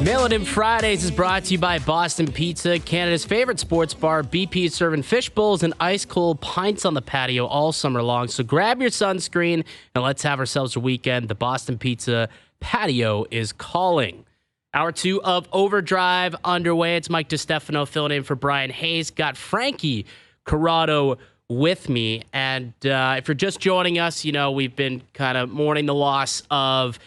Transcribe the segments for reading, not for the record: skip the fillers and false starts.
Mail It In Fridays is brought to you by Boston Pizza, Canada's favorite sports bar. BP is serving fish bowls and ice-cold pints on the patio all summer long. So grab your sunscreen and let's have ourselves a weekend. The Boston Pizza patio is calling. Hour 2 of Overdrive underway. It's Mike Distefano filling in for Brian Hayes. Got Frankie Corrado with me. And if you're just joining us, you know, we've been kind of mourning the loss of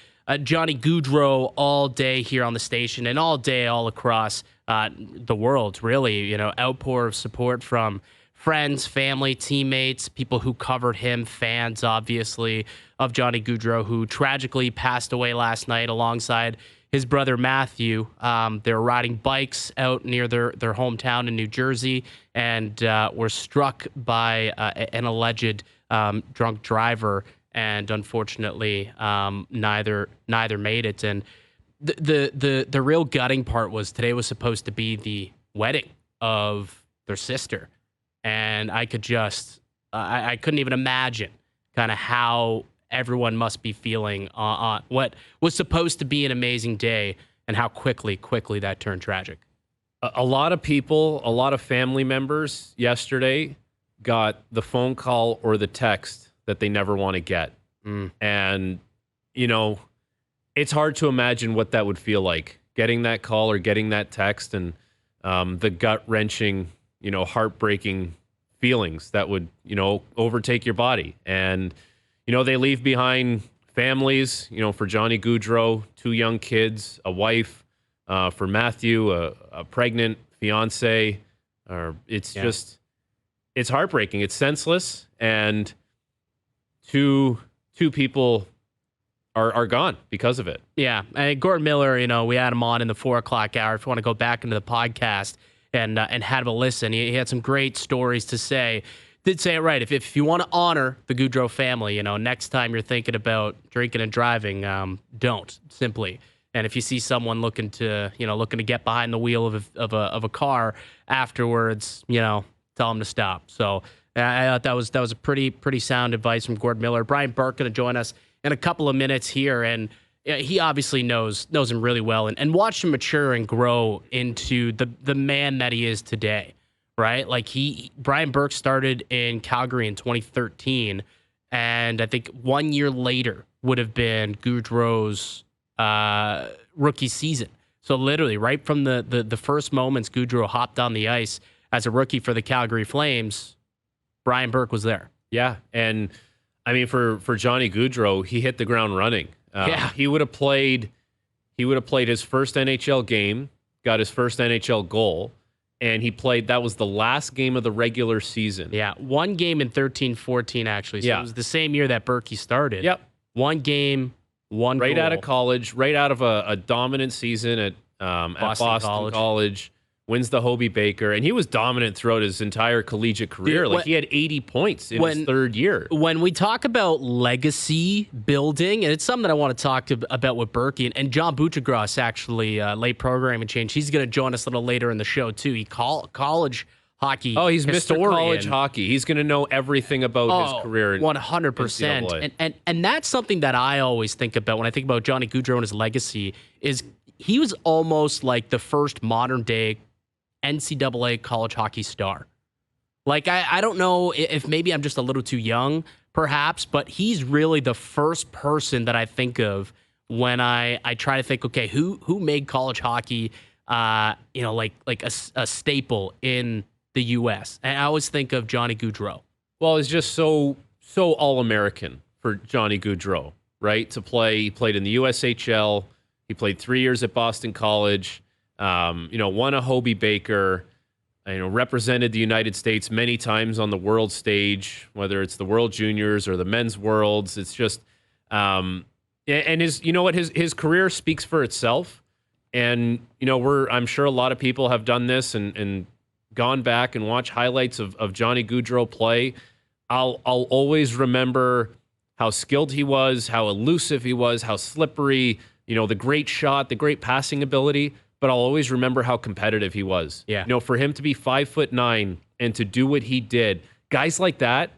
Johnny Gaudreau all day here on the station and all day all across the world, really. You know, outpour of support from friends, family, teammates, people who covered him, fans, obviously, of Johnny Gaudreau, who tragically passed away last night alongside his brother Matthew. They were riding bikes out near their hometown in New Jersey and were struck by an alleged drunk driver. And unfortunately, neither made it. And the real gutting part was today was supposed to be the wedding of their sister, and I could just I couldn't even imagine kind of how everyone must be feeling on what was supposed to be an amazing day, and how quickly that turned tragic. A lot of people, a lot of family members yesterday got the phone call or the text that they never want to get. And, you know, it's hard to imagine what that would feel like, getting that call or getting that text, and the gut-wrenching, you know, heartbreaking feelings that would, you know, overtake your body. And, you know, they leave behind families, you know, for Johnny Gaudreau, 2 young kids, a wife, for Matthew, a pregnant fiance. It's just, it's heartbreaking. It's senseless. And two people are gone because of it. Yeah. And Gordon Miller, you know, we had him on in the 4 o'clock hour. If you want to go back into the podcast and have a listen, he had some great stories to say. Did say it right. If you want to honor the Gaudreau family, you know, next time you're thinking about drinking and driving, don't, simply. And if you see someone looking to get behind the wheel of a car afterwards, you know, tell them to stop. So I thought that was a pretty sound advice from Gordon Miller. Brian Burke going to join us in a couple of minutes here, and he obviously knows him really well and watched him mature and grow into the man that he is today, right? Like Brian Burke started in Calgary in 2013, and I think 1 year later would have been Gaudreau's rookie season. So literally right from the first moments Gaudreau hopped on the ice as a rookie for the Calgary Flames, Brian Burke was there. Yeah, and I mean for Johnny Gaudreau, he hit the ground running. He would have played his first NHL game, got his first NHL goal, and that was the last game of the regular season. Yeah, 1 game in 13-14 actually. So it was the same year that Berkey started. Yep. 1 game, 1 right goal. Out of college, right out of a dominant season at Boston College. Wins the Hobey Baker, and he was dominant throughout his entire collegiate career. He had 80 points in his 3rd year. When we talk about legacy building, and it's something that I want to talk about with Berkey, and John Buchagras, actually, late programming change, he's going to join us a little later in the show, too. He college hockey he's historian. Mr. College Hockey. He's going to know everything about his career. 100%. And that's something that I always think about when I think about Johnny Gaudreau and his legacy, is he was almost like the first modern-day NCAA college hockey star. Like, I don't know if maybe I'm just a little too young, perhaps, but he's really the first person that I think of when I try to think, okay, who made college hockey, like a staple in the U.S. And I always think of Johnny Gaudreau. Well, it's just so all-American for Johnny Gaudreau, right? He played in the USHL. He played 3 years at Boston College. Won a Hobey Baker, represented the United States many times on the world stage, whether it's the World Juniors or the Men's Worlds. It's just, and his career speaks for itself. And, I'm sure a lot of people have done this and gone back and watched highlights of Johnny Gaudreau play. I'll always remember how skilled he was, how elusive he was, how slippery, the great shot, the great passing ability. But I'll always remember how competitive he was. Yeah. For him to be 5'9" and to do what he did, guys like that,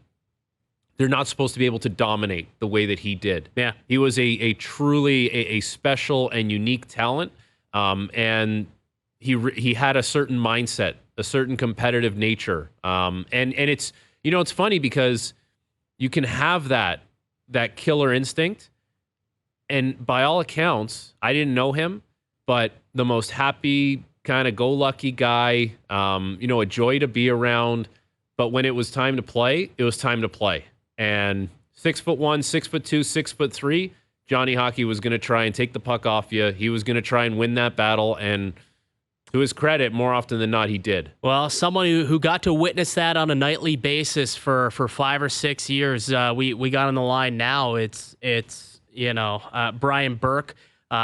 they're not supposed to be able to dominate the way that he did. Yeah. He was a truly a special and unique talent, and he had a certain mindset, a certain competitive nature, and it's it's funny because you can have that killer instinct, and by all accounts, I didn't know him, but the most happy, kind of go-lucky guy, a joy to be around. But when it was time to play, it was time to play. And 6'1", 6'2", 6'3", Johnny Hockey was going to try and take the puck off you. He was going to try and win that battle. And to his credit, more often than not, he did. Well, someone who got to witness that on a nightly basis for 5 or 6 years, we got on the line now. It's Brian Burke,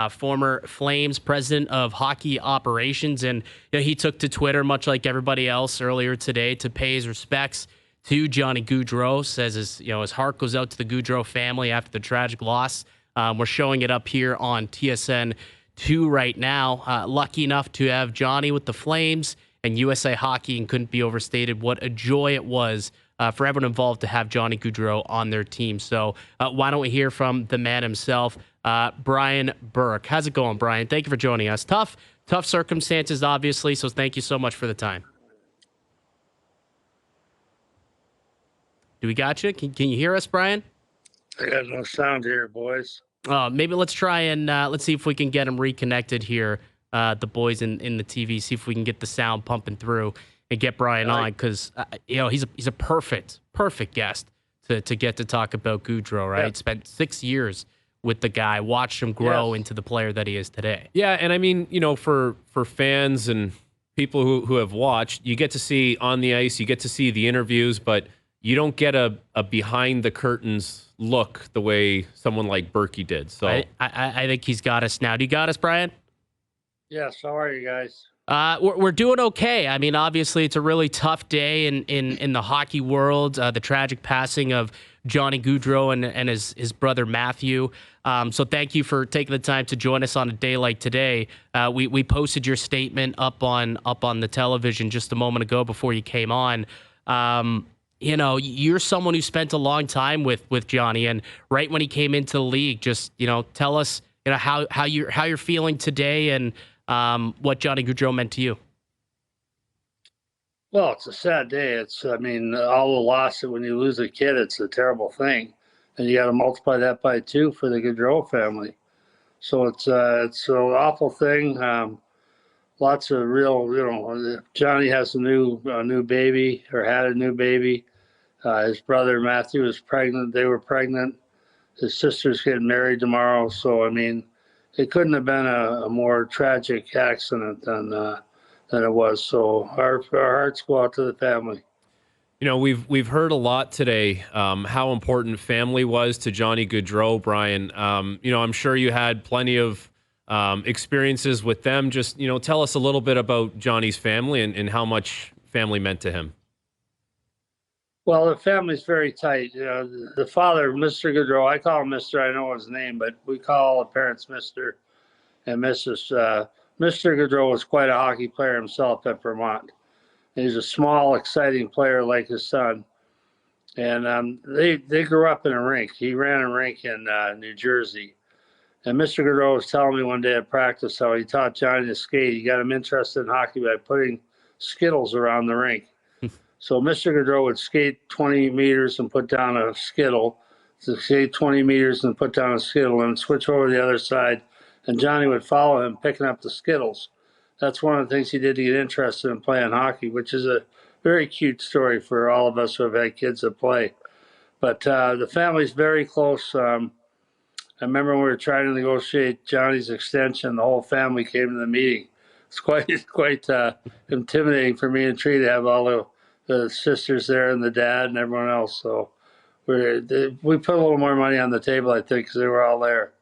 former Flames president of hockey operations, and he took to Twitter, much like everybody else, earlier today to pay his respects to Johnny Gaudreau. Says his heart goes out to the Gaudreau family after the tragic loss. We're showing it up here on TSN2 right now. Lucky enough to have Johnny with the Flames and USA Hockey, and couldn't be overstated what a joy it was for everyone involved to have Johnny Gaudreau on their team. So why don't we hear from the man himself, Brian Burke. How's it going, Brian? Thank you for joining us. Tough circumstances, obviously, so thank you so much for the time. Do we got you? Can you hear us, Brian? I got no sound here, boys. Maybe let's try and let's see if we can get him reconnected here, the boys in the TV, see if we can get the sound pumping through and get Brian on, because he's a perfect guest to get to talk about Gaudreau, right? Yep. Spent 6 years with the guy, watched him grow into the player that he is today. Yeah, and I mean, for fans and people who have watched, you get to see on the ice, you get to see the interviews, but you don't get a behind the curtains look the way someone like Berkey did. So I think he's got us now. Do you got us, Brian? Yes. How are you guys? We're doing okay. I mean, obviously, it's a really tough day in the hockey world. The tragic passing of Johnny Gaudreau and his brother Matthew. So thank you for taking the time to join us on a day like today. We posted your statement up on the television just a moment ago before you came on. You're someone who spent a long time with Johnny, and right when he came into the league, just tell us how you're feeling today and what Johnny Gaudreau meant to you. Well, it's a sad day. All the loss, when you lose a kid, it's a terrible thing, and you got to multiply that by 2 for the Gaudreau family. So it's an awful thing. Lots of real, Johnny has a new baby, or had a new baby. His brother Matthew was pregnant. They were pregnant. His sister's getting married tomorrow. So it couldn't have been a more tragic accident than it was. So our hearts go out to the family. We've heard a lot today how important family was to Johnny Gaudreau, Brian. I'm sure you had plenty of experiences with them. Just tell us a little bit about Johnny's family and how much family meant to him. Well, the family's very tight. The father, Mr. Gaudreau, I call him Mr. I know his name, but we call all the parents Mr. and Mrs. Mr. Gaudreau was quite a hockey player himself at Vermont. He's a small, exciting player like his son. And they grew up in a rink. He ran a rink in New Jersey. And Mr. Gaudreau was telling me one day at practice how he taught Johnny to skate. He got him interested in hockey by putting Skittles around the rink. So Mr. Gaudreau would skate 20 meters and put down a Skittle, skate 20 meters and put down a Skittle, and switch over to the other side. And Johnny would follow him, picking up the Skittles. That's one of the things he did to get interested in playing hockey, which is a very cute story for all of us who have had kids that play. But the family's very close. I remember when we were trying to negotiate Johnny's extension, the whole family came to the meeting. It's quite intimidating for me and Tree to have all the sisters there and the dad and everyone else. So we put a little more money on the table, I think, because they were all there.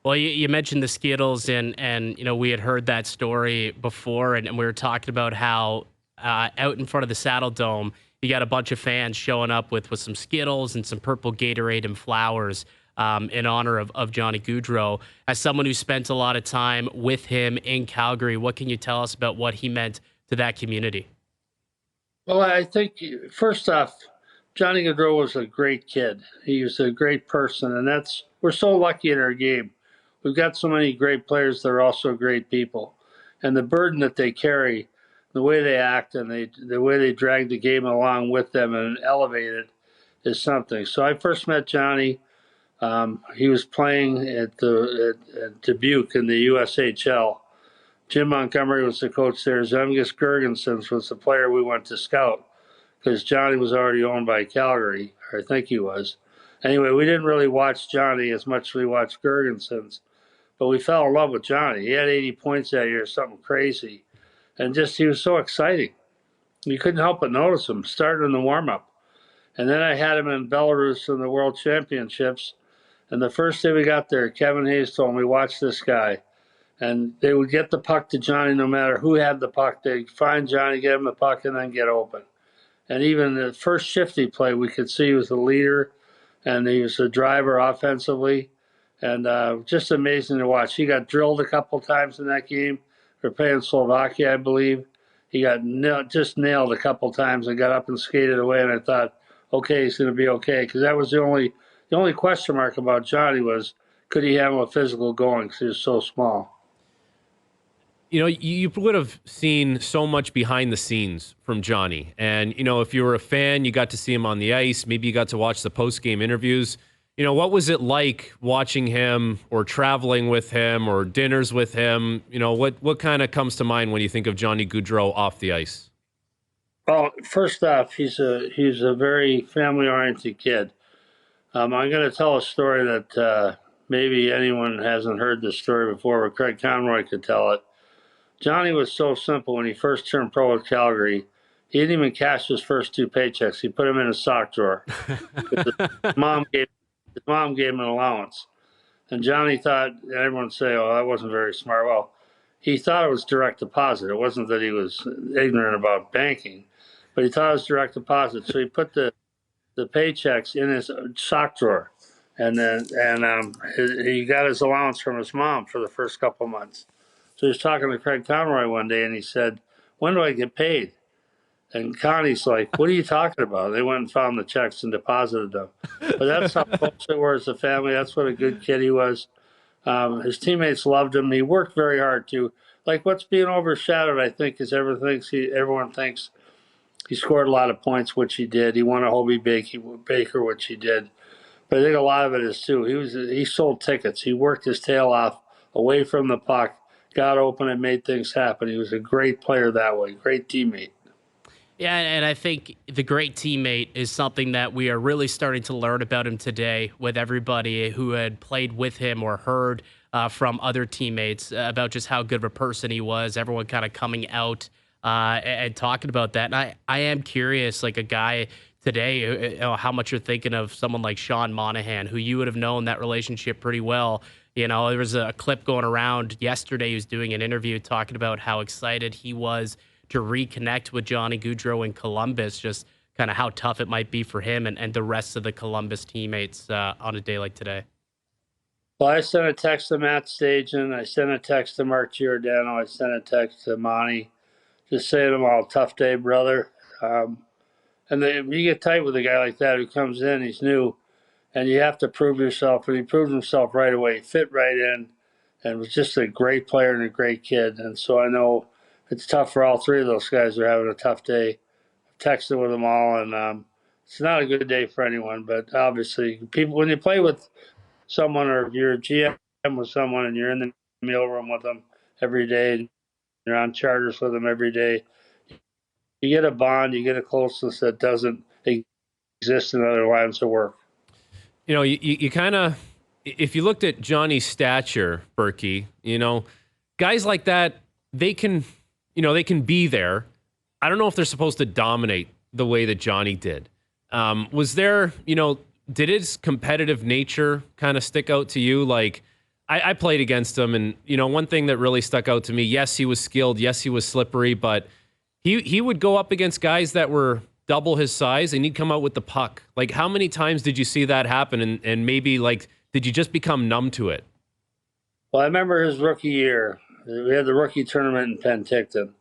Well, you mentioned the Skittles, and we had heard that story before, and we were talking about how out in front of the Saddle Dome, you got a bunch of fans showing up with some Skittles and some purple Gatorade and flowers in honor of Johnny Gaudreau. As someone who spent a lot of time with him in Calgary, what can you tell us about what he meant to that community? Well, I think, first off, Johnny Gaudreau was a great kid. He was a great person, and we're so lucky in our game. We've got so many great players that are also great people, and the burden that they carry, the way they act, and the way they drag the game along with them and elevate it is something. So I first met Johnny. He was playing at Dubuque in the USHL. Jim Montgomery was the coach there. Zemgus Girgensons was the player we went to scout because Johnny was already owned by Calgary, or I think he was. Anyway, we didn't really watch Johnny as much as we watched Girgensons, but we fell in love with Johnny. He had 80 points that year, something crazy. And just he was so exciting. You couldn't help but notice him, starting in the warm-up. And then I had him in Belarus in the World Championships. And the first day we got there, Kevin Hayes told me, watch this guy. And they would get the puck to Johnny no matter who had the puck. They'd find Johnny, get him the puck, and then get open. And even the first shift he played, we could see he was the leader, and he was a driver offensively. And just amazing to watch. He got drilled a couple times in that game. We're playing Slovakia, I believe. He got just nailed a couple times and got up and skated away. And I thought, okay, he's going to be okay. Because that was the only question mark about Johnny was, could he handle a physical going because he was so small. You know, you would have seen so much behind the scenes from Johnny. And, you know, if you were a fan, you got to see him on the ice. Maybe you got to watch the post-game interviews. You know, what was it like watching him or traveling with him or dinners with him? You know, what kind of comes to mind when you think of Johnny Gaudreau off the ice? Well, first off, he's a very family-oriented kid. I'm going to tell a story that maybe anyone hasn't heard this story before, but Craig Conroy could tell it. Johnny was so simple when he first turned pro with Calgary. He didn't even cash his first 2 paychecks. He put them in a sock drawer. his mom gave him an allowance. And Johnny thought, everyone would say, oh, that wasn't very smart. Well, he thought it was direct deposit. It wasn't that he was ignorant about banking, but he thought it was direct deposit. So he put the paychecks in his sock drawer. And then he got his allowance from his mom for the first couple months. So he was talking to Craig Conroy one day, and he said, when do I get paid? And Connie's like, what are you talking about? They went and found the checks and deposited them. But that's how close they were as a family. That's what a good kid he was. His teammates loved him. He worked very hard, too. Like, what's being overshadowed, I think, is everyone thinks he scored a lot of points, which he did. He won a Hobie Baker, which he did. But I think a lot of it is, too. He sold tickets. He worked his tail off away from the puck, got open and made things happen. He was a great player that way, great teammate. Yeah, and I think the great teammate is something that we are really starting to learn about him today with everybody who had played with him or heard from other teammates about just how good of a person he was, everyone kind of coming out and talking about that. And I am curious, like a guy today, how much you're thinking of someone like Sean Monahan, who you would have known that relationship pretty well. You know, there was a clip going around yesterday. He was doing an interview talking about how excited he was to reconnect with Johnny Gaudreau in Columbus, just kind of how tough it might be for him and the rest of the Columbus teammates on a day like today. Well, I sent a text to Matt Stajan. I sent a text to Mark Giordano. I sent a text to Monty, just saying to them all, tough day, brother. You get tight with a guy like that who comes in, he's new, and you have to prove yourself. And he proved himself right away. He fit right in and was just a great player and a great kid. And so I know it's tough for all three of those guys. They're having a tough day. I've texted with them all, and it's not a good day for anyone. But obviously, people, when you play with someone or if you're a GM with someone and you're in the meal room with them every day, and you're on charters with them every day, you get a bond, you get a closeness that doesn't exist in other lines of work. You know, you kind of, if you looked at Johnny's stature, Berkey, you know, guys like that, they can be there. I don't know if they're supposed to dominate the way that Johnny did. Was there, you know, did his competitive nature kind of stick out to you? Like, I played against him, and, you know, one thing that really stuck out to me, yes, he was skilled, yes, he was slippery, but he would go up against guys that were double his size, and he'd come out with the puck. Like, how many times did you see that happen? And maybe, like, did you just become numb to it? Well, I remember his rookie year. We had the rookie tournament in Penticton.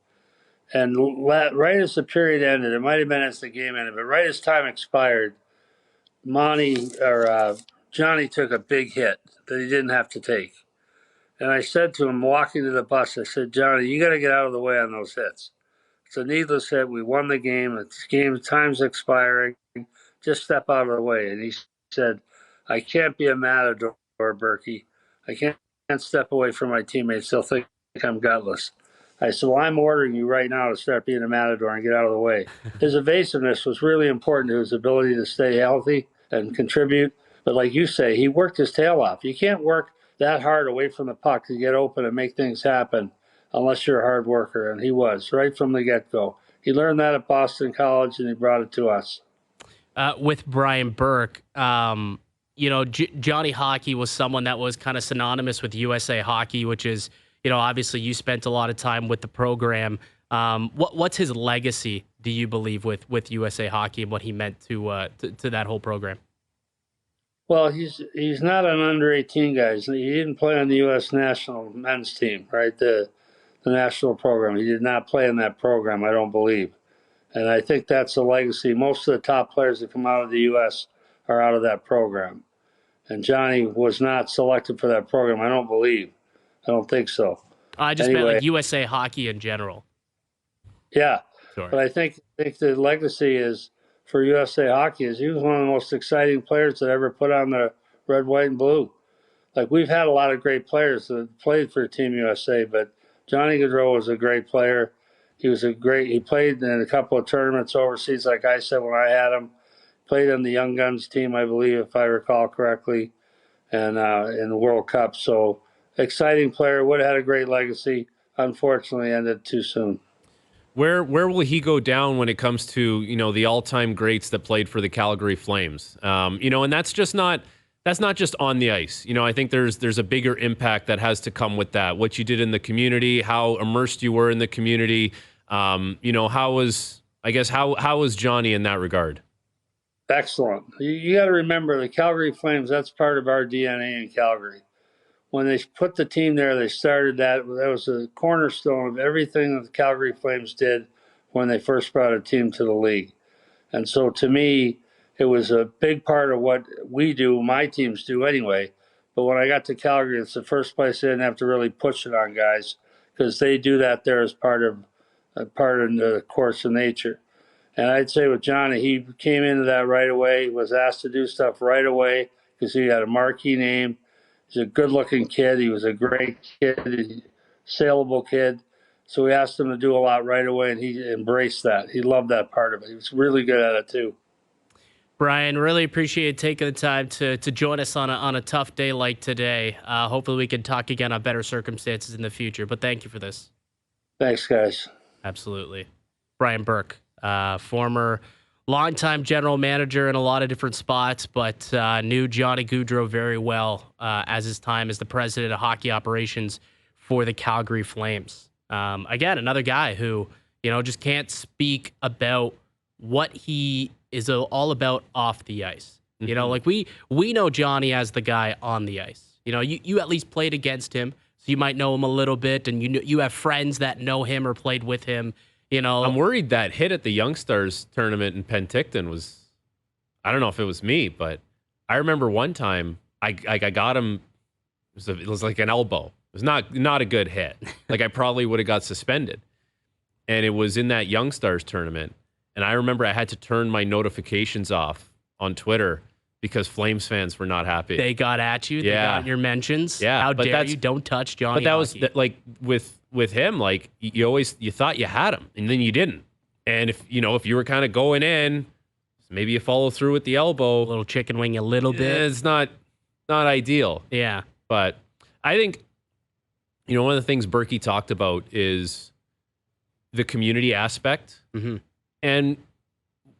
And right as the period ended, it might have been as the game ended, but right as time expired, Johnny took a big hit that he didn't have to take. And I said to him, walking to the bus, I said, Johnny, you got to get out of the way on those hits. It's a needless hit. We won the game. Time's expiring. Just step out of the way. And he said, I can't be a matador, Berkey. I can't step away from my teammates. They'll think I'm gutless. I said, well, I'm ordering you right now to start being a matador and get out of the way. His evasiveness was really important to his ability to stay healthy and contribute. But like you say, he worked his tail off. You can't work that hard away from the puck to get open and make things happen unless you're a hard worker. And he was right from the get-go. He learned that at Boston College, and he brought it to us. With Brian Burke, Johnny Hockey was someone that was kind of synonymous with USA Hockey, which is, obviously you spent a lot of time with the program. What's his legacy, do you believe, with USA Hockey and what he meant to that whole program? Well, he's not an under-18 guy. He didn't play on the U.S. national men's team, right? The national program. He did not play in that program, I don't believe. And I think that's a legacy. Most of the top players that come out of the U.S. are out of that program. And Johnny was not selected for that program, I don't believe. I don't think so. I just meant like USA Hockey in general. Yeah. Sure. But I think the legacy is for USA Hockey is he was one of the most exciting players that ever put on the red, white, and blue. Like, we've had a lot of great players that played for Team USA, but Johnny Gaudreau was a great player. He played in a couple of tournaments overseas, like I said, when I had him. Played on the Young Guns team, I believe, if I recall correctly, and in the World Cup. So, exciting player, would have had a great legacy. Unfortunately, ended too soon. Where will he go down when it comes to, the all-time greats that played for the Calgary Flames? And that's not just on the ice. I think there's a bigger impact that has to come with that. What you did in the community, how immersed you were in the community. How was Johnny in that regard? Excellent. You got to remember the Calgary Flames, that's part of our DNA in Calgary. When they put the team there, they started that. That was a cornerstone of everything that the Calgary Flames did when they first brought a team to the league. And so to me, it was a big part of what we do, my teams do anyway. But when I got to Calgary, it's the first place I didn't have to really push it on guys because they do that there as part of the course of nature. And I'd say with Johnny, he came into that right away, was asked to do stuff right away because he had a marquee name. He's a good-looking kid. He was a great kid, saleable kid. So we asked him to do a lot right away, and he embraced that. He loved that part of it. He was really good at it, too. Brian, really appreciate taking the time to join us on a tough day like today. Hopefully we can talk again on better circumstances in the future, but thank you for this. Thanks, guys. Absolutely. Brian Burke, former longtime general manager in a lot of different spots, but knew Johnny Gaudreau very well as his time as the president of hockey operations for the Calgary Flames. Again, another guy who, just can't speak about what he is all about off the ice. Mm-hmm. We know Johnny as the guy on the ice. You at least played against him, so you might know him a little bit, and you have friends that know him or played with him. I'm worried that hit at the Young Stars tournament in Penticton was, I don't know if it was me, but I remember one time I got him. It was like an elbow. It was not a good hit. Like, I probably would have got suspended. And it was in that Young Stars tournament. And I remember I had to turn my notifications off on Twitter because Flames fans were not happy. They got at you. They got your mentions. Yeah. How dare you? Don't touch Johnny. But that was like with him, like you thought you had him and then you didn't. And if you were kind of going in, maybe you follow through with the elbow. A little chicken wing a little bit. It's not ideal. Yeah. But I think, one of the things Berkey talked about is the community aspect. Mm-hmm. And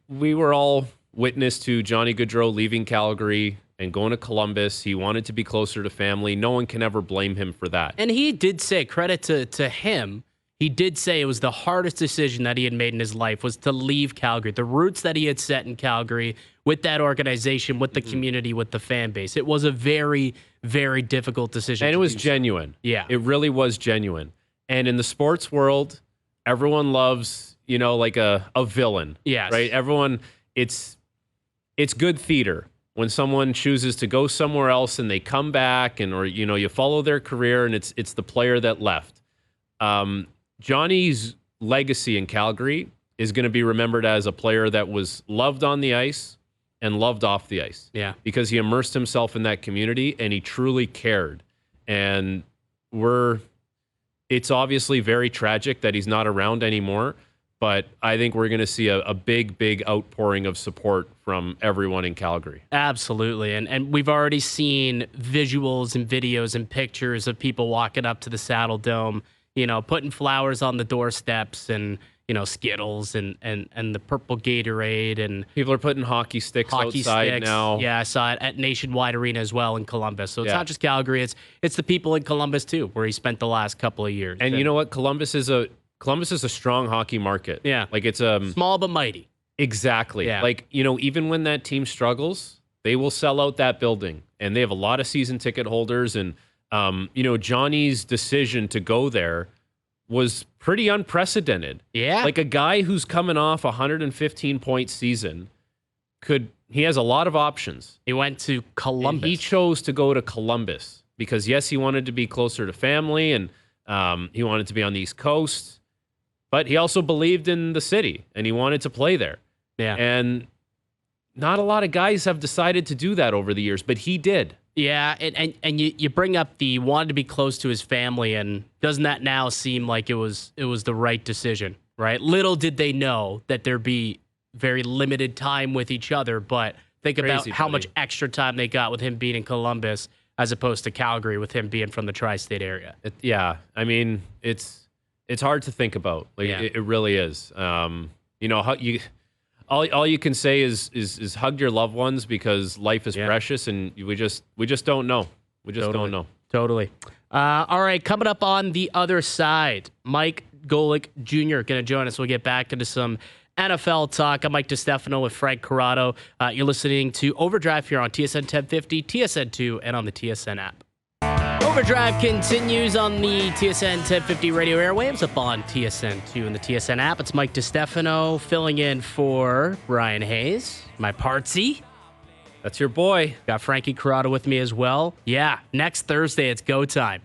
we were all witness to Johnny Gaudreau leaving Calgary and going to Columbus. He wanted to be closer to family. No one can ever blame him for that. And he did say, credit to him, he did say it was the hardest decision that he had made in his life was to leave Calgary. The roots that he had set in Calgary with that organization, with the community, with the fan base. It was a very, very difficult decision. And it was genuine. Yeah. It really was genuine. And in the sports world, everyone loves, like a villain. Yes. Right? Everyone, it's good theater when someone chooses to go somewhere else and they come back or you follow their career and it's the player that left. Johnny's legacy in Calgary is going to be remembered as a player that was loved on the ice and loved off the ice. Yeah. Because he immersed himself in that community and he truly cared. And it's obviously very tragic that he's not around anymore, but I think we're going to see a big, big outpouring of support from everyone in Calgary. Absolutely. And we've already seen visuals and videos and pictures of people walking up to the Saddle Dome, putting flowers on the doorsteps and, Skittles and the purple Gatorade and people are putting hockey sticks outside now. Yeah, I saw it at Nationwide Arena as well in Columbus. So it's not just Calgary; it's the people in Columbus too, where he spent the last couple of years. And you know what? Columbus is a strong hockey market. Yeah, like it's small but mighty. Exactly. Yeah. Like even when that team struggles, they will sell out that building, and they have a lot of season ticket holders. And Johnny's decision to go there was pretty unprecedented. Yeah. Like a guy who's coming off a 115-point season he has a lot of options. He went to Columbus. And he chose to go to Columbus because, yes, he wanted to be closer to family and he wanted to be on the East Coast, but he also believed in the city and he wanted to play there. Yeah. And not a lot of guys have decided to do that over the years, but he did. Yeah, and you bring up the wanted to be close to his family, and doesn't that now seem like it was the right decision, right? Little did they know that there'd be very limited time with each other, but think about how much extra time they got with him being in Columbus as opposed to Calgary with him being from the tri-state area. I mean, it's hard to think about. Like it really is. All you can say is hug your loved ones because life is precious, and we just don't know. We just don't know. Totally. All right, coming up on the other side, Mike Golic Jr. going to join us. We'll get back into some NFL talk. I'm Mike Distefano with Frank Corrado. You're listening to Overdrive here on TSN 1050, TSN2, and on the TSN app. Overdrive continues on the TSN 1050 radio airwaves, up on TSN2 and the TSN app. It's Mike Distefano filling in for Brian Hayes, my partsy. That's your boy. Got Frankie Corrado with me as well. Yeah, next Thursday it's go time.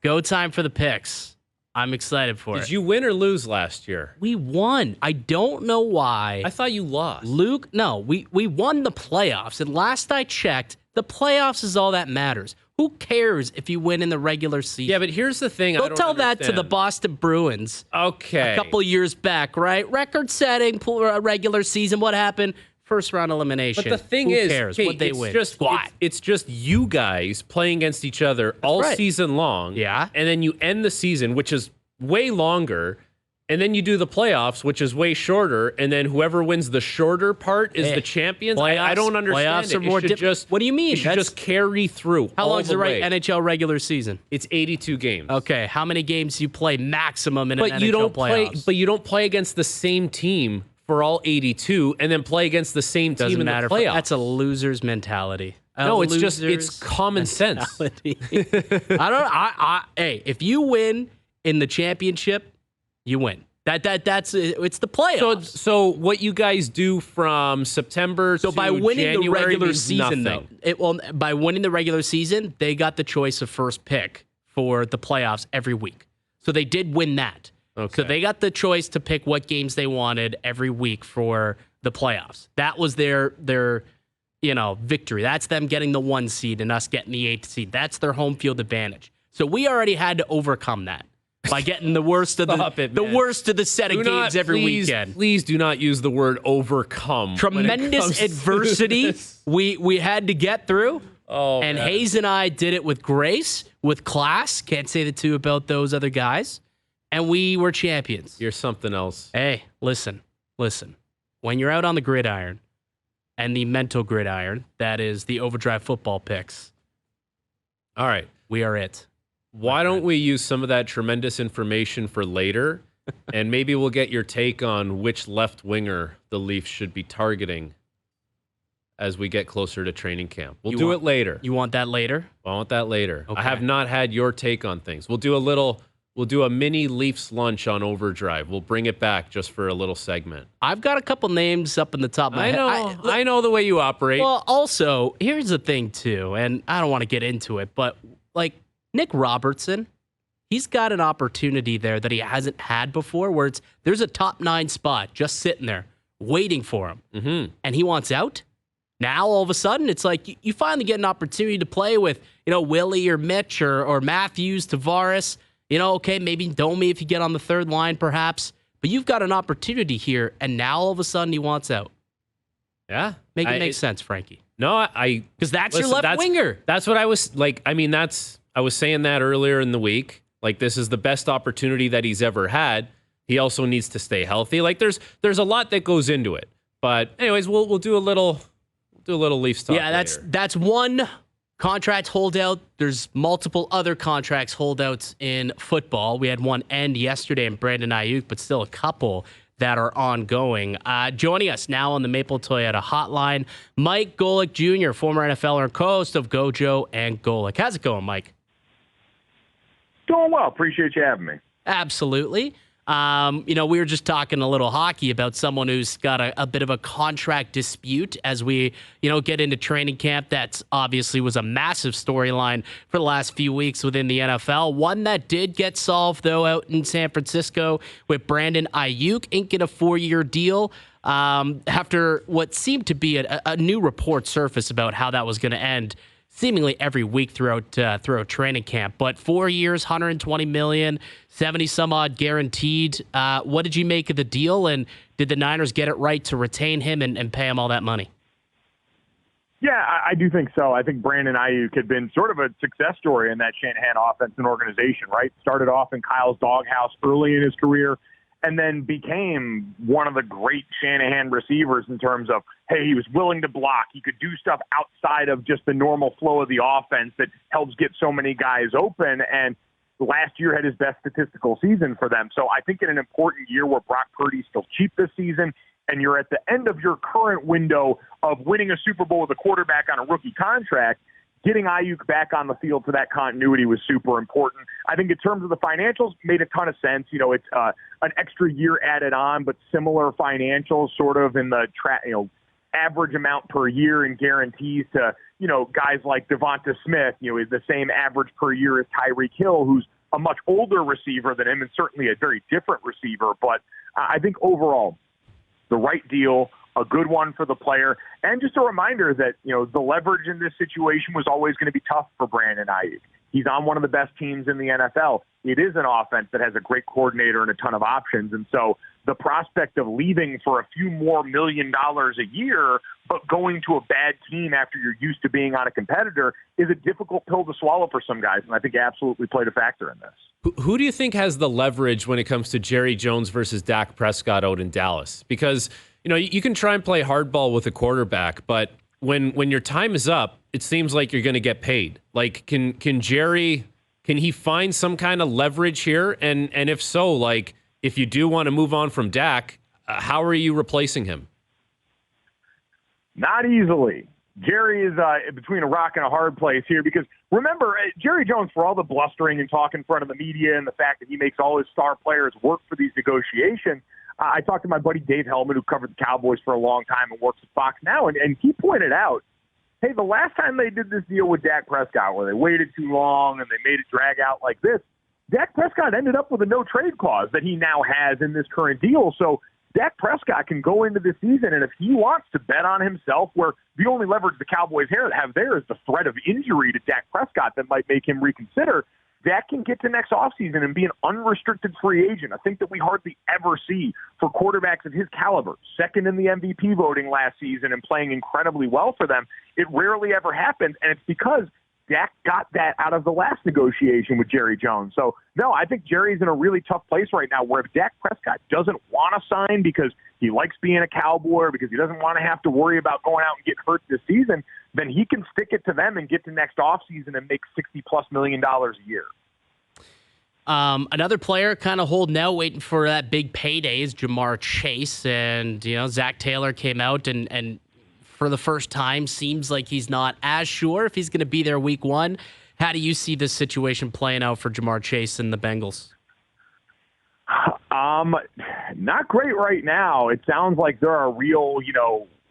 Go time for the picks. I'm excited for it. Did you win or lose last year? We won. I don't know why. I thought you lost. Luke, no, we won the playoffs. And last I checked, the playoffs is all that matters. Who cares if you win in the regular season? Yeah, but here's the thing. Go tell that to the Boston Bruins. Okay. A couple years back, right? Record-setting regular season. What happened? First round elimination. But the thing Who is, cares? What they win? It's just you guys playing against each other all season long. Yeah. And then you end the season, which is way longer. And then you do the playoffs, which is way shorter, and then whoever wins the shorter part is the champions. I don't understand playoffs are more what do you mean? It should just carry through. How long is the NHL regular season? It's 82 games. Okay, how many games do you play maximum in an NHL playoffs? But you don't play against the same team for all 82, and then play against the same team in the playoffs. That's a loser's mentality. It's common sense. Hey, if you win in the championship, you win. It's the playoffs. So what you guys do from September to by winning January the regular means season, nothing. By winning the regular season, they got the choice of first pick for the playoffs every week. So they did win that. Okay. So they got the choice to pick what games they wanted every week for the playoffs. That was their victory. That's them getting the 1 seed and us getting the 8th seed. That's their home field advantage. So we already had to overcome that by getting the worst of worst of the set of games every weekend. Please do not use the word overcome. Tremendous adversity we had to get through. Oh, and man. Hayes and I did it with grace, with class. Can't say the two about those other guys. And we were champions. You're something else. Hey, listen. When you're out on the gridiron and the mental gridiron, that is the Overdrive football picks. All right. We are it. Why don't we use some of that tremendous information for later, and maybe we'll get your take on which left winger the Leafs should be targeting as we get closer to training camp. We'll do it later. You want that later? I want that later. Okay. I have not had your take on things. We'll do a little We'll do a mini Leafs lunch on Overdrive. We'll bring it back just for a little segment. I've got a couple names up in the top of my head. I know the way you operate. Well, also, here's the thing, too, and I don't want to get into it, but, like, Nick Robertson, he's got an opportunity there that he hasn't had before where there's a top 9 spot just sitting there waiting for him, and he wants out. Now, all of a sudden, it's like you finally get an opportunity to play with, Willie or Mitch or Matthews, Tavares. Okay, maybe Domi if you get on the third line, perhaps. But you've got an opportunity here, and now all of a sudden he wants out. Yeah. Make it make sense, Frankie. No, because that's your left winger. That's what I was like. I mean, I was saying that earlier in the week. Like, this is the best opportunity that he's ever had. He also needs to stay healthy. Like, there's a lot that goes into it. But anyways, we'll do a little Leafs talk. Yeah, that's one contract holdout. There's multiple other contracts holdouts in football. We had one end yesterday in Brandon Ayuk, but still a couple that are ongoing. Joining us now on the Maple Toyota hotline, Mike Golic Jr., former NFLer and co-host of GoJo and Golic. How's it going, Mike? Doing well. Appreciate you having me. Absolutely. We were just talking a little hockey about someone who's got a bit of a contract dispute as we, get into training camp. That's obviously was a massive storyline for the last few weeks within the NFL. One that did get solved, though, out in San Francisco with Brandon Ayuk inking a 4-year deal after what seemed to be a new report surfaced about how that was going to end seemingly every week throughout training camp. But 4 years, $120 million, 70 some odd guaranteed. What did you make of the deal, and did the Niners get it right to retain him and pay him all that money? Yeah, I do think so. I think Brandon Ayuk had been sort of a success story in that Shanahan offense and organization, right? Started off in Kyle's doghouse early in his career, and then became one of the great Shanahan receivers in terms of, hey, he was willing to block. He could do stuff outside of just the normal flow of the offense that helps get so many guys open. And last year had his best statistical season for them. So I think in an important year where Brock Purdy's still cheap this season, and you're at the end of your current window of winning a Super Bowl with a quarterback on a rookie contract, getting Ayuk back on the field for that continuity was super important. I think in terms of the financials, made a ton of sense. It's an extra year added on, but similar financials, sort of in the average amount per year in guarantees to guys like Devonta Smith. Is the same average per year as Tyreek Hill, who's a much older receiver than him and certainly a very different receiver. But I think overall, the right deal. A good one for the player, and just a reminder that, the leverage in this situation was always going to be tough for Brandon Ayuk. He's on one of the best teams in the NFL. It is an offense that has a great coordinator and a ton of options, and so the prospect of leaving for a few more $1 million a year, but going to a bad team after you're used to being on a competitor is a difficult pill to swallow for some guys, and I think absolutely played a factor in this. Who do you think has the leverage when it comes to Jerry Jones versus Dak Prescott out in Dallas? Because you can try and play hardball with a quarterback, but when your time is up, it seems like you're going to get paid. Like, can Jerry, can he find some kind of leverage here? And if so, like, if you do want to move on from Dak, how are you replacing him? Not easily. Jerry is between a rock and a hard place here because, remember, Jerry Jones, for all the blustering and talk in front of the media and the fact that he makes all his star players work for these negotiations, I talked to my buddy Dave Hellman, who covered the Cowboys for a long time and works at Fox now, and he pointed out, hey, the last time they did this deal with Dak Prescott where they waited too long and they made it drag out like this, Dak Prescott ended up with a no-trade clause that he now has in this current deal. So Dak Prescott can go into the season, and if he wants to bet on himself, where the only leverage the Cowboys have there is the threat of injury to Dak Prescott that might make him reconsider, Dak can get to next offseason and be an unrestricted free agent. I think that we hardly ever see for quarterbacks of his caliber, second in the MVP voting last season and playing incredibly well for them. It rarely ever happens, and it's because Dak got that out of the last negotiation with Jerry Jones. So, no, I think Jerry's in a really tough place right now where if Dak Prescott doesn't want to sign because he likes being a Cowboy or because he doesn't want to have to worry about going out and get hurt this season, then he can stick it to them and get to next offseason and make $60+ million a year. Another player kind of holding out, waiting for that big payday is Jamar Chase. And, Zach Taylor came out and for the first time, seems like he's not as sure if he's going to be there week one. How do you see this situation playing out for Jamar Chase and the Bengals? Not great right now. It sounds like there are real,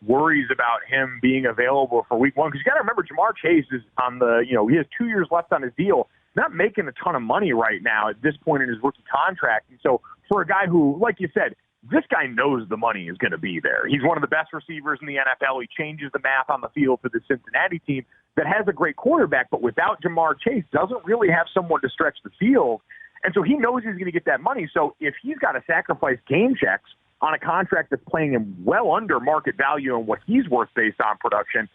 worries about him being available for week one. Because you got to remember, Jamar Chase is on the, he has 2 years left on his deal. Not making a ton of money right now at this point in his rookie contract. And so for a guy who, like you said, this guy knows the money is going to be there. He's one of the best receivers in the NFL. He changes the math on the field for the Cincinnati team that has a great quarterback, but without Jamar Chase, doesn't really have someone to stretch the field. And so he knows he's going to get that money. So if he's got to sacrifice game checks on a contract that's playing him well under market value and what he's worth based on production,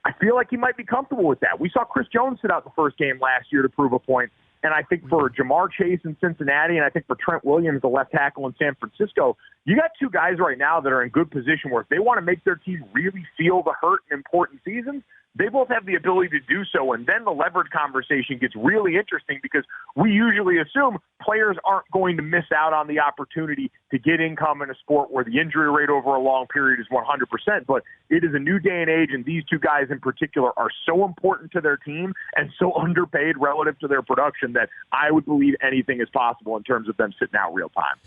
I feel like he might be comfortable with that. We saw Chris Jones sit out the first game last year to prove a point. And I think for Jamar Chase in Cincinnati, and I think for Trent Williams, the left tackle in San Francisco, you got two guys right now that are in good position where if they want to make their team really feel the hurt in important seasons, they both have the ability to do so. And then the leverage conversation gets really interesting because we usually assume players aren't going to miss out on the opportunity to get income in a sport where the injury rate over a long period is 100%. But it is a new day and age, and these two guys in particular are so important to their team and so underpaid relative to their production that I would believe anything is possible in terms of them sitting out real time.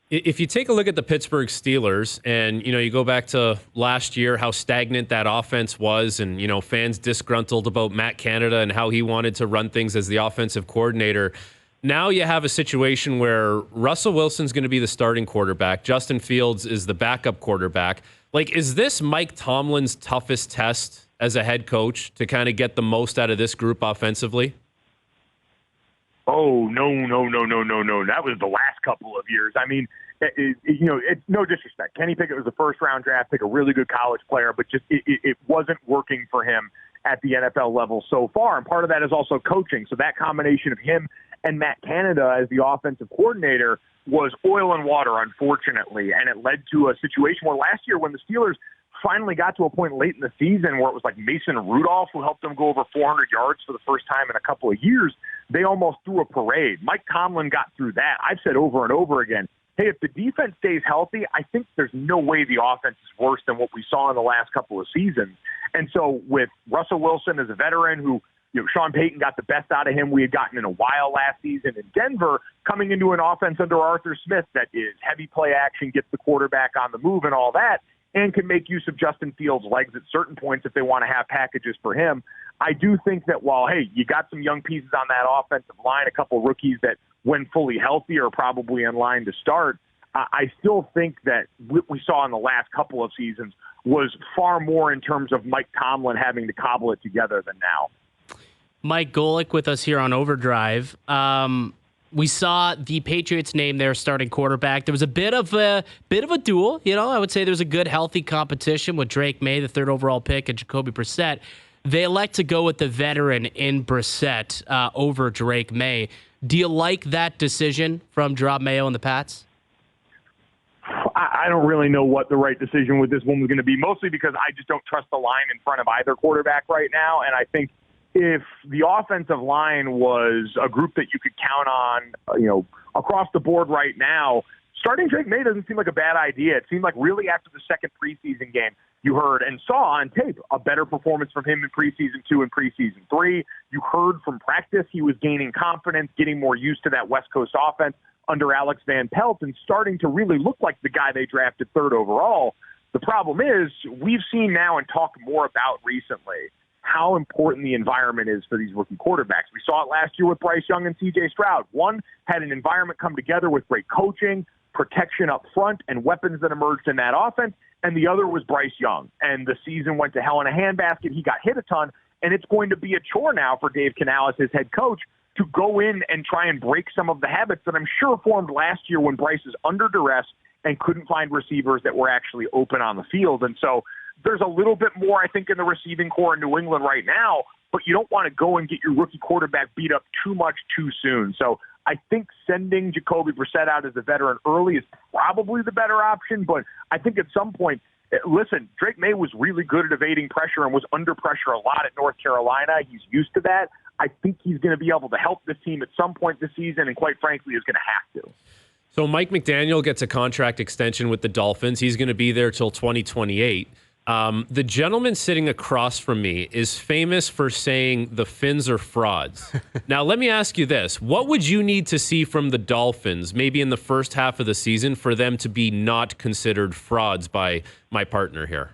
If you take a look at the Pittsburgh Steelers and, you go back to last year, how stagnant that offense was and, fans disgruntled about Matt Canada and how he wanted to run things as the offensive coordinator. Now you have a situation where Russell Wilson's going to be the starting quarterback. Justin Fields is the backup quarterback. Is this Mike Tomlin's toughest test as a head coach to kind of get the most out of this group offensively? Oh, no. That was the last couple of years. I mean, it's no disrespect. Kenny Pickett was a first-round draft pick, a really good college player, but just it wasn't working for him at the NFL level so far. And part of that is also coaching. So that combination of him and Matt Canada as the offensive coordinator was oil and water, unfortunately. And it led to a situation where last year when the Steelers finally got to a point late in the season where it was like Mason Rudolph who helped them go over 400 yards for the first time in a couple of years, they almost threw a parade. Mike Tomlin got through that. I've said over and over again, hey, if the defense stays healthy, I think there's no way the offense is worse than what we saw in the last couple of seasons. And so with Russell Wilson as a veteran who, Sean Payton got the best out of him we had gotten in a while last season in Denver, coming into an offense under Arthur Smith that is heavy play action, gets the quarterback on the move and all that, and can make use of Justin Fields' legs at certain points if they want to have packages for him. I do think that while, hey, you got some young pieces on that offensive line, a couple rookies that when fully healthy are probably in line to start, I still think that what we saw in the last couple of seasons was far more in terms of Mike Tomlin having to cobble it together than now. Mike Golic with us here on Overdrive. We saw the Patriots name their starting quarterback. There was a bit of a duel. I would say there was a good, healthy competition with Drake May, the third overall pick, and Jacoby Brissett. They elect to go with the veteran in Brissett over Drake May. Do you like that decision from Rob Mayo and the Pats? I don't really know what the right decision with this one was going to be, mostly because I just don't trust the line in front of either quarterback right now. And I think if the offensive line was a group that you could count on, across the board right now, starting Drake May doesn't seem like a bad idea. It seemed like really after the second preseason game, you heard and saw on tape a better performance from him in preseason 2 and preseason 3. You heard from practice he was gaining confidence, getting more used to that West Coast offense under Alex Van Pelt and starting to really look like the guy they drafted third overall. The problem is we've seen now and talked more about recently how important the environment is for these rookie quarterbacks. We saw it last year with Bryce Young and C.J. Stroud. One had an environment come together with great coaching, protection up front, and weapons that emerged in that offense, and the other was Bryce Young. And the season went to hell in a handbasket. He got hit a ton, and it's going to be a chore now for Dave Canales, his head coach, to go in and try and break some of the habits that I'm sure formed last year when Bryce is under duress and couldn't find receivers that were actually open on the field. And so there's a little bit more, I think, in the receiving core in New England right now, but you don't want to go and get your rookie quarterback beat up too much too soon. So I think sending Jacoby Brissett out as a veteran early is probably the better option, but I think at some point, listen, Drake May was really good at evading pressure and was under pressure a lot at North Carolina. He's used to that. I think he's going to be able to help this team at some point this season, and quite frankly, is going to have to. So Mike McDaniel gets a contract extension with the Dolphins. He's going to be there till 2028. The gentleman sitting across from me is famous for saying the Finns are frauds. Now, let me ask you this. What would you need to see from the Dolphins, maybe in the first half of the season, for them to be not considered frauds by my partner here?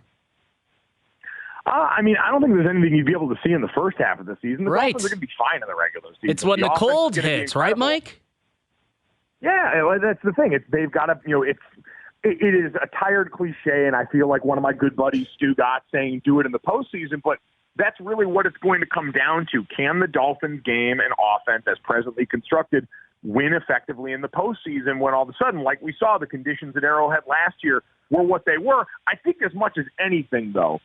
I mean, I don't think there's anything you'd be able to see in the first half of the season. The Right. Dolphins are going to be fine in the regular season. It's when the cold hits, right, Mike? Yeah, that's the thing. They've got to, it is a tired cliche, and I feel like one of my good buddies, Stu Gott, saying do it in the postseason, but that's really what it's going to come down to. Can the Dolphins game and offense, as presently constructed, win effectively in the postseason when all of a sudden, like we saw, the conditions at Arrowhead last year were what they were? I think as much as anything, though,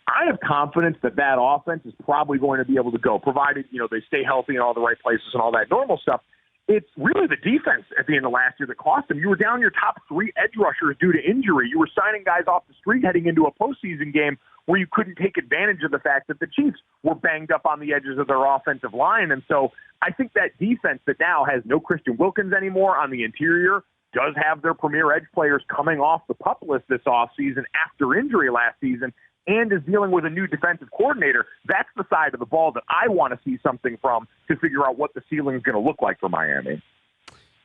I have confidence that offense is probably going to be able to go, provided, they stay healthy in all the right places and all that normal stuff. It's really the defense at the end of last year that cost them. You were down your top 3 edge rushers due to injury. You were signing guys off the street heading into a postseason game where you couldn't take advantage of the fact that the Chiefs were banged up on the edges of their offensive line. And so I think that defense that now has no Christian Wilkins anymore on the interior, does have their premier edge players coming off the PUP list this offseason after injury last season, and is dealing with a new defensive coordinator. That's the side of the ball that I want to see something from to figure out what the ceiling is going to look like for Miami.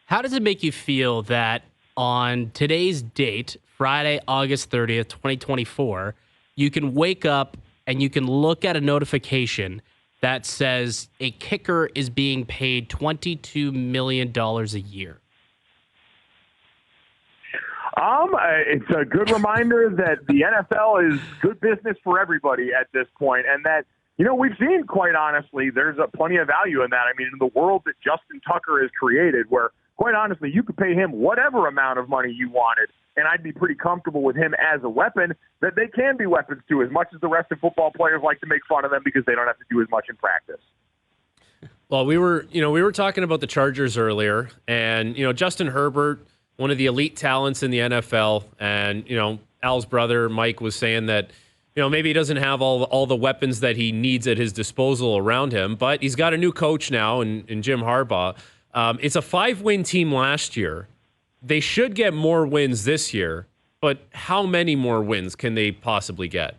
How does it make you feel that on today's date, Friday, August 30th, 2024, you can wake up and you can look at a notification that says a kicker is being paid $22 million a year? It's a good reminder that the NFL is good business for everybody at this point, and that, we've seen, quite honestly, there's plenty of value in that. I mean, in the world that Justin Tucker has created, where, quite honestly, you could pay him whatever amount of money you wanted, and I'd be pretty comfortable with him as a weapon, that they can be weapons too, as much as the rest of football players like to make fun of them because they don't have to do as much in practice. Well, we were talking about the Chargers earlier, and, Justin Herbert, one of the elite talents in the NFL, and, Al's brother, Mike, was saying that, maybe he doesn't have all the weapons that he needs at his disposal around him, but he's got a new coach now in Jim Harbaugh. It's a 5-win team last year. They should get more wins this year, but how many more wins can they possibly get?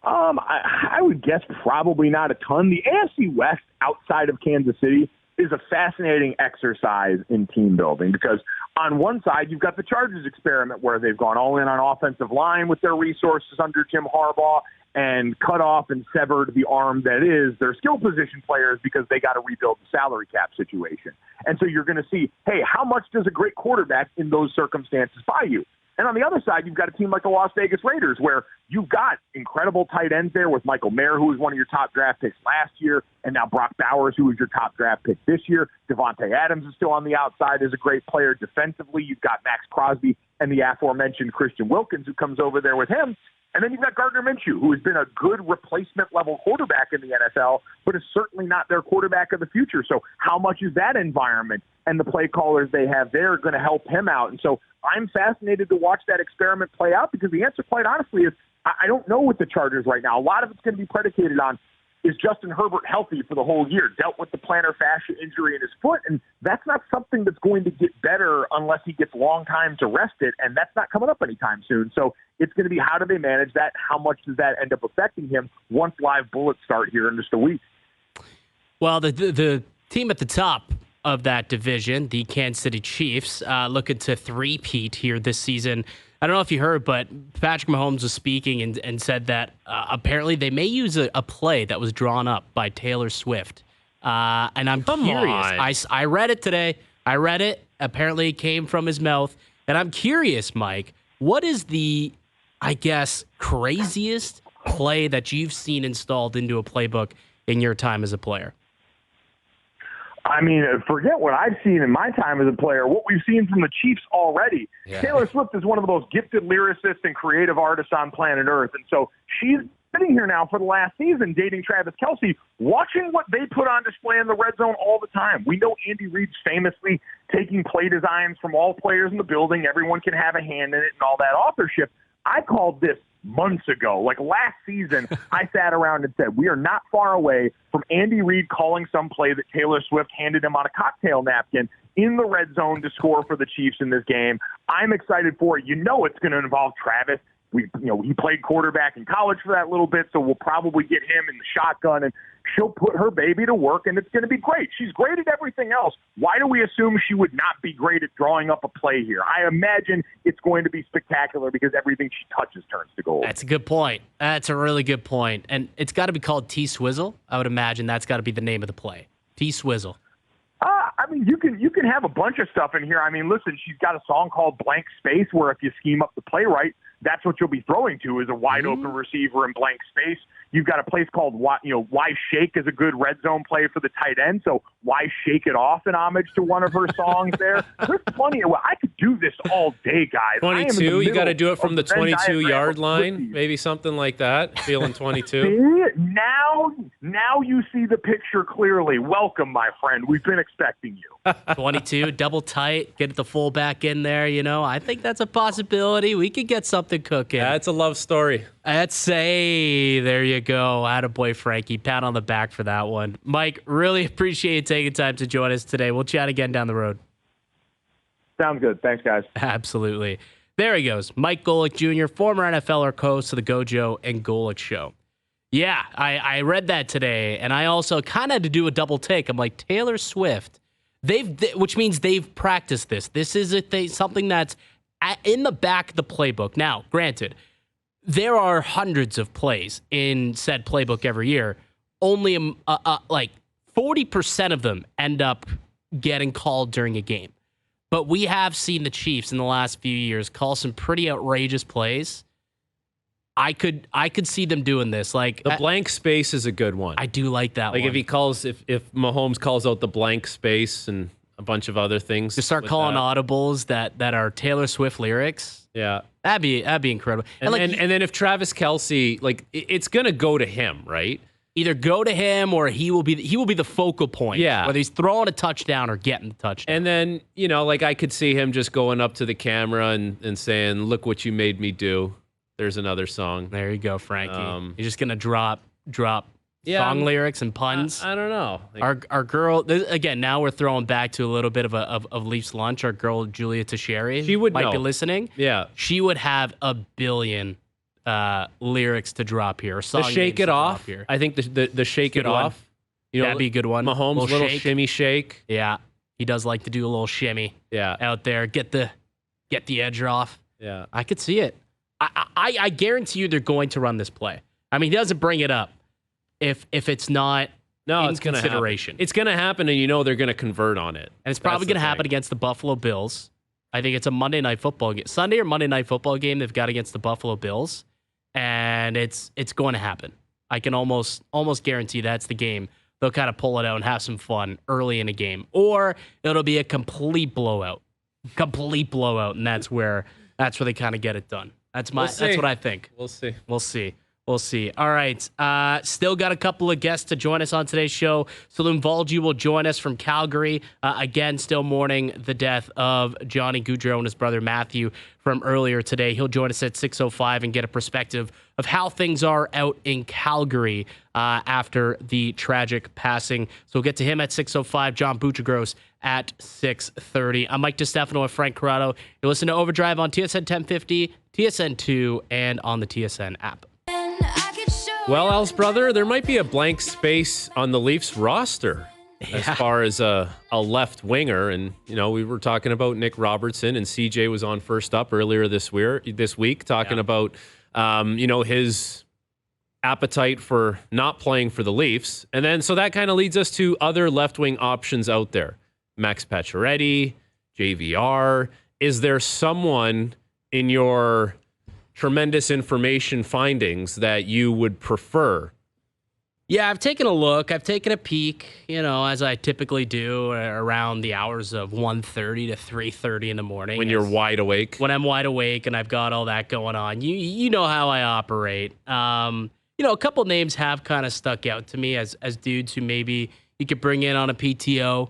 I would guess probably not a ton. The AFC West outside of Kansas City is a fascinating exercise in team building because on one side, you've got the Chargers experiment where they've gone all in on offensive line with their resources under Jim Harbaugh and cut off and severed the arm that is their skill position players because they got to rebuild the salary cap situation. And so you're going to see, hey, how much does a great quarterback in those circumstances buy you? And on the other side, you've got a team like the Las Vegas Raiders where you've got incredible tight ends there with Michael Mayer, who was one of your top draft picks last year, and now Brock Bowers, who was your top draft pick this year. Devontae Adams is still on the outside as a great player defensively. You've got Max Crosby and the aforementioned Christian Wilkins, who comes over there with him. And then you've got Gardner Minshew, who has been a good replacement-level quarterback in the NFL, but is certainly not their quarterback of the future. So how much is that environment and the play callers they have there going to help him out? And so I'm fascinated to watch that experiment play out because the answer, quite honestly, is I don't know with the Chargers right now. A lot of it's going to be predicated on, is Justin Herbert healthy for the whole year? Dealt with the plantar fascia injury in his foot, and that's not something that's going to get better unless he gets long time to rest it, and that's not coming up anytime soon. So it's going to be how do they manage that? How much does that end up affecting him once live bullets start here in just a week? Well, the team at the top of that division, the Kansas City Chiefs, looking to three-peat here this season. I don't know if you heard, but Patrick Mahomes was speaking and said that apparently they may use a play that was drawn up by Taylor Swift. And I'm curious. I read it today. I read it. Apparently it came from his mouth. And I'm curious, Mike, what is the, I guess, craziest play that you've seen installed into a playbook in your time as a player? I mean, forget what I've seen in my time as a player, what we've seen from the Chiefs already. Yeah. Taylor Swift is one of the most gifted lyricists and creative artists on planet Earth. And so she's sitting here now for the last season dating Travis Kelce, watching what they put on display in the red zone all the time. We know Andy Reid's famously taking play designs from all players in the building. Everyone can have a hand in it and all that authorship. I called this months ago. Like last season, I sat around and said, we are not far away from Andy Reid calling some play that Taylor Swift handed him on a cocktail napkin in the red zone to score for the Chiefs in this game. I'm excited for it. You know it's going to involve Travis he played quarterback in college for that little bit, so we'll probably get him in the shotgun, and she'll put her baby to work, and it's going to be great. She's great at everything else. Why do we assume she would not be great at drawing up a play here? I imagine it's going to be spectacular because everything she touches turns to gold. That's a good point. That's a really good point. And it's got to be called T-Swizzle. I would imagine that's got to be the name of the play. T-Swizzle. I mean, you can have a bunch of stuff in here. I mean, listen, she's got a song called Blank Space where if you scheme up the play right, that's what you'll be throwing to is a wide open receiver in blank space. You've got a place called Why Shake is a good red zone play for the tight end. So Why Shake It Off in homage to one of her songs there. There's plenty of I could do this all day, guys. 22, you got to do it from the 22-yard line, maybe something like that. Feeling 22. See? Now you see the picture clearly. Welcome, my friend. We've been expecting you. 22, double tight, get the fullback in there, I think that's a possibility. We could get something cooking. That's a love story. Let's say, there you go. Attaboy, Frankie. Pat on the back for that one. Mike, really appreciate you taking time to join us today. We'll chat again down the road. Sounds good. Thanks, guys. Absolutely. There he goes. Mike Golic Jr., former NFLer, host of the GoJo and Golic show. Yeah, I read that today, and I also kind of had to do a double take. I'm like, Taylor Swift, which means they've practiced this. This is something that's in the back of the playbook. Now, granted, there are hundreds of plays in said playbook every year. Only like 40% of them end up getting called during a game. But we have seen the Chiefs in the last few years call some pretty outrageous plays. I could see them doing this. Like the blank space is a good one. I do like that one. Like if Mahomes calls out the blank space and a bunch of other things. Just start calling audibles that are Taylor Swift lyrics. Yeah. That'd be incredible. And then if Travis Kelce, like it's gonna go to him, right? Either go to him or he will be the focal point. Yeah. Whether he's throwing a touchdown or getting the touchdown. And then, like I could see him just going up to the camera and saying, "Look what you made me do." There's another song. There you go, Frankie. You're just gonna drop song lyrics and puns. I don't know. Our girl again. Now we're throwing back to a little bit of Leafs lunch. Our girl Julia Teixeira, she might be listening. Yeah, she would have a billion lyrics to drop here. The shake it off. Here. I think the shake it off. That'd be a good one. Mahomes little shimmy shake. Yeah, he does like to do a little shimmy. Yeah, out there, get the edge off. Yeah, I could see it. I guarantee you they're going to run this play. I mean, he doesn't bring it up if it's not in consideration. It's going to happen, and they're going to convert on it. And it's probably going to happen against the Buffalo Bills. I think it's a Monday Night Football game. Sunday or Monday Night Football game they've got against the Buffalo Bills, and it's going to happen. I can almost guarantee that's the game. They'll kind of pull it out and have some fun early in a game. Or it'll be a complete blowout. And that's where they kind of get it done. That's what I think. We'll see. All right. Still got a couple of guests to join us on today's show. Salim Valji will join us from Calgary. Again, still mourning the death of Johnny Gaudreau and his brother Matthew from earlier today. He'll join us at 6:05 and get a perspective of how things are out in Calgary after the tragic passing. So we'll get to him at 6:05. John Buchagros at 6:30. I'm Mike Distefano and Frankie Corrado. You listen to Overdrive on TSN 1050, TSN 2, and on the TSN app. Well, Al's brother, there might be a blank space on the Leafs roster as far as a left winger. And, we were talking about Nick Robertson, and CJ was on First Up earlier this week talking about, his appetite for not playing for the Leafs. And then, so that kind of leads us to other left wing options out there. Max Pacioretty, JVR. Is there someone in your tremendous information findings that you would prefer? Yeah, I've taken a look. I've taken a peek, as I typically do around the hours of 1:30 to 3:30 in the morning. When you're wide awake? When I'm wide awake and I've got all that going on. You know how I operate. A couple names have kind of stuck out to me as dudes who maybe you could bring in on a PTO.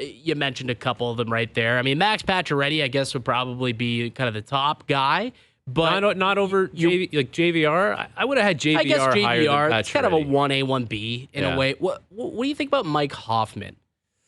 You mentioned a couple of them right there. I mean, Max Pacioretty, I guess, would probably be kind of the top guy. But not over JVR. I would have had JVR. I guess JVR. Higher than Pacioretty. It's kind of a 1A, 1B in a way. What do you think about Mike Hoffman?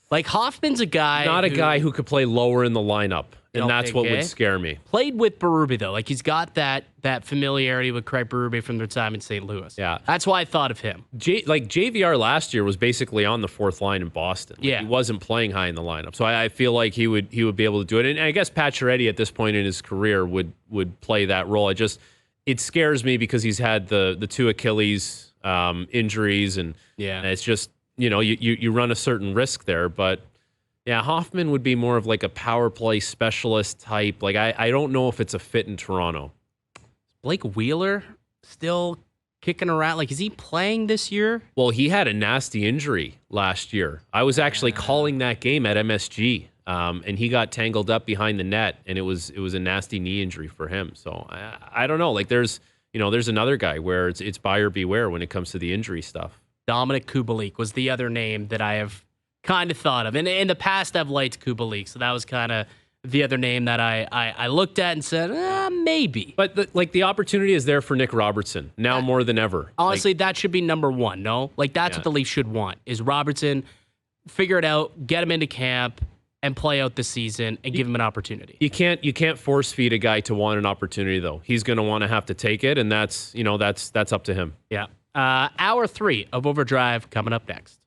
Like, Hoffman's a guy not a guy who could play lower in the lineup. And that's what would scare me. Played with Berube, though. Like, he's got that familiarity with Craig Berube from their time in St. Louis. Yeah. That's why I thought of him. JVR last year was basically on the fourth line in Boston. Like, he wasn't playing high in the lineup. So I feel like he would be able to do it. And I guess Pacioretty at this point in his career would play that role. It scares me because he's had the two Achilles injuries. And it's just, you run a certain risk there. But yeah, Hoffman would be more of like a power play specialist type. Like, I don't know if it's a fit in Toronto. Blake Wheeler still kicking around. Like, is he playing this year? Well, he had a nasty injury last year. I was actually calling that game at MSG, and he got tangled up behind the net, and it was a nasty knee injury for him. So I don't know. Like, there's another guy where it's buyer beware when it comes to the injury stuff. Dominic Kubalik was the other name that I have kind of thought of. And in the past, I've liked Kubalik, so that was kind of the other name that I looked at and said, maybe. But the opportunity is there for Nick Robertson now more than ever. Honestly, that should be number one, no? Like, that's what the Leafs should want, is Robertson, figure it out, get him into camp, and play out the season and give him an opportunity. You can't force feed a guy to want an opportunity, though. He's going to want to have to take it, and that's up to him. Yeah. Hour 3 of Overdrive coming up next.